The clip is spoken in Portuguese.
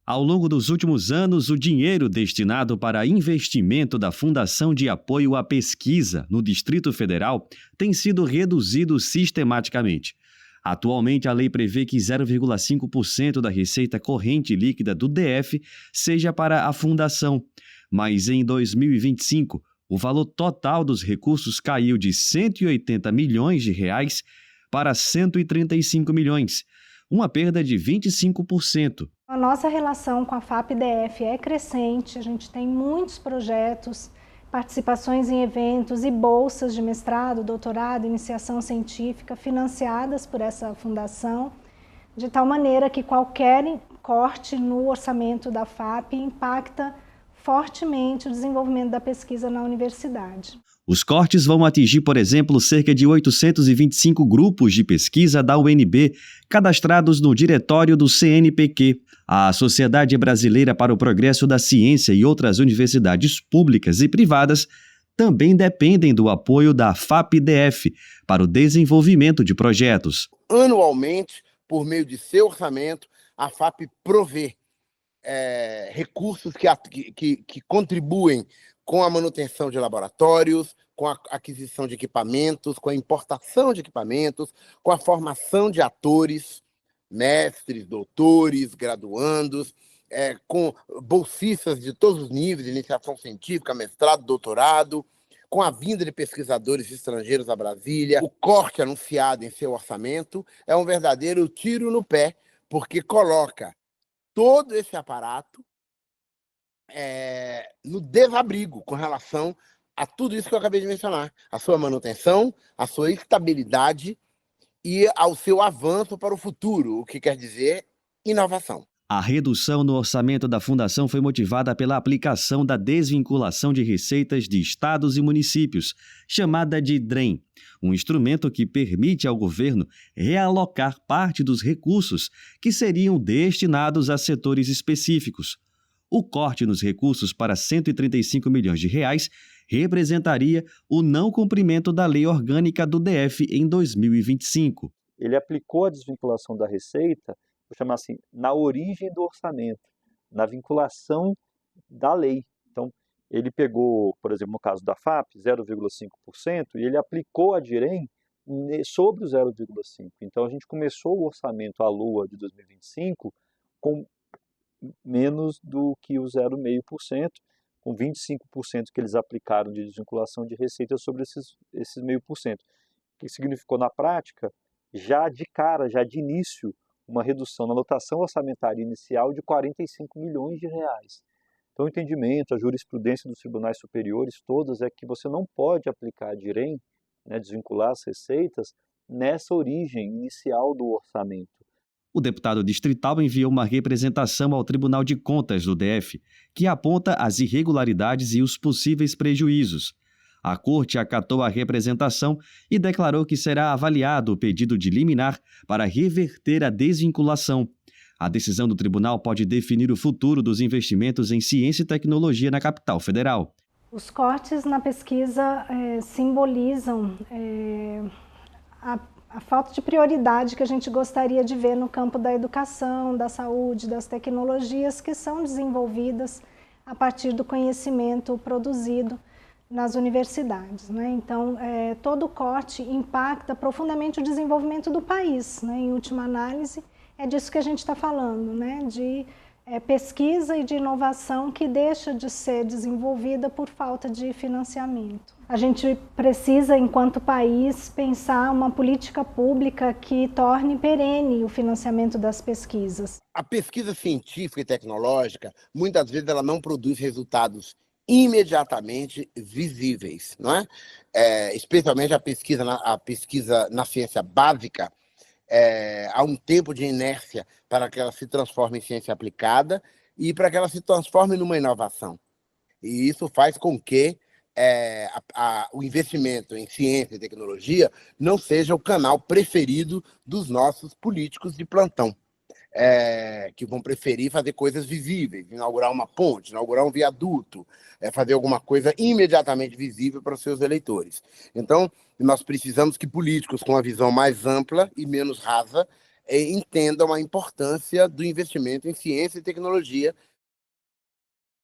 Ao longo dos últimos anos, o dinheiro destinado para investimento da Fundação de Apoio à Pesquisa no Distrito Federal tem sido reduzido sistematicamente. Atualmente, a lei prevê que 0,5% da receita corrente líquida do DF seja para a fundação, mas em 2025, o valor total dos recursos caiu de R$ 180 milhões para 135 milhões, uma perda de 25%. A nossa relação com a FAP-DF é crescente, a gente tem muitos projetos, participações em eventos e bolsas de mestrado, doutorado, iniciação científica financiadas por essa fundação, de tal maneira que qualquer corte no orçamento da FAP impacta fortemente o desenvolvimento da pesquisa na universidade. Os cortes vão atingir, por exemplo, cerca de 825 grupos de pesquisa da UNB, cadastrados no diretório do CNPq. A Sociedade Brasileira para o Progresso da Ciência e outras universidades públicas e privadas também dependem do apoio da FAP-DF para o desenvolvimento de projetos. Anualmente, por meio de seu orçamento, a FAP provê recursos que contribuem com a manutenção de laboratórios, com a aquisição de equipamentos, com a importação de equipamentos, com a formação de atores, mestres, doutores, graduandos, com bolsistas de todos os níveis, de iniciação científica, mestrado, doutorado, com a vinda de pesquisadores estrangeiros a Brasília. O corte anunciado em seu orçamento é um verdadeiro tiro no pé, porque coloca todo esse aparato no desabrigo com relação a tudo isso que eu acabei de mencionar, a sua manutenção, a sua estabilidade e ao seu avanço para o futuro, o que quer dizer inovação. A redução no orçamento da Fundação foi motivada pela aplicação da desvinculação de receitas de estados e municípios, chamada de DREM, um instrumento que permite ao governo realocar parte dos recursos que seriam destinados a setores específicos. O corte nos recursos para R$ 135 milhões representaria o não cumprimento da Lei Orgânica do DF em 2025. Ele aplicou a desvinculação da receita, vou chamar assim, na origem do orçamento, na vinculação da lei. Então, ele pegou, por exemplo, no caso da FAP, 0,5%, e ele aplicou a DIREM sobre o 0,5%. Então, a gente começou o orçamento à lua de 2025 com menos do que o 0,5%, com 25% que eles aplicaram de desvinculação de receita sobre esses 0,5%. O que significou na prática, já de cara, já de início, uma redução na dotação orçamentária inicial de R$ 45 milhões. Então, o entendimento, a jurisprudência dos tribunais superiores, todas, é que você não pode aplicar a DIREM, desvincular as receitas, nessa origem inicial do orçamento. O deputado distrital enviou uma representação ao Tribunal de Contas do DF, que aponta as irregularidades e os possíveis prejuízos. A Corte acatou a representação e declarou que será avaliado o pedido de liminar para reverter a desvinculação. A decisão do tribunal pode definir o futuro dos investimentos em ciência e tecnologia na capital federal. Os cortes na pesquisa simbolizam a falta de prioridade que a gente gostaria de ver no campo da educação, da saúde, das tecnologias que são desenvolvidas a partir do conhecimento produzido nas universidades, né? Então, todo corte impacta profundamente o desenvolvimento do país, né? Em última análise, é disso que a gente está falando, né? De pesquisa e de inovação que deixa de ser desenvolvida por falta de financiamento. A gente precisa, enquanto país, pensar uma política pública que torne perene o financiamento das pesquisas. A pesquisa científica e tecnológica, muitas vezes, ela não produz resultados imediatamente visíveis, não é? Especialmente a pesquisa na ciência básica, há um tempo de inércia para que ela se transforme em ciência aplicada e para que ela se transforme numa inovação. E isso faz com que o investimento em ciência e tecnologia não seja o canal preferido dos nossos políticos de plantão, que vão preferir fazer coisas visíveis, inaugurar uma ponte, inaugurar um viaduto, fazer alguma coisa imediatamente visível para os seus eleitores. Então, nós precisamos que políticos com uma visão mais ampla e menos rasa entendam a importância do investimento em ciência e tecnologia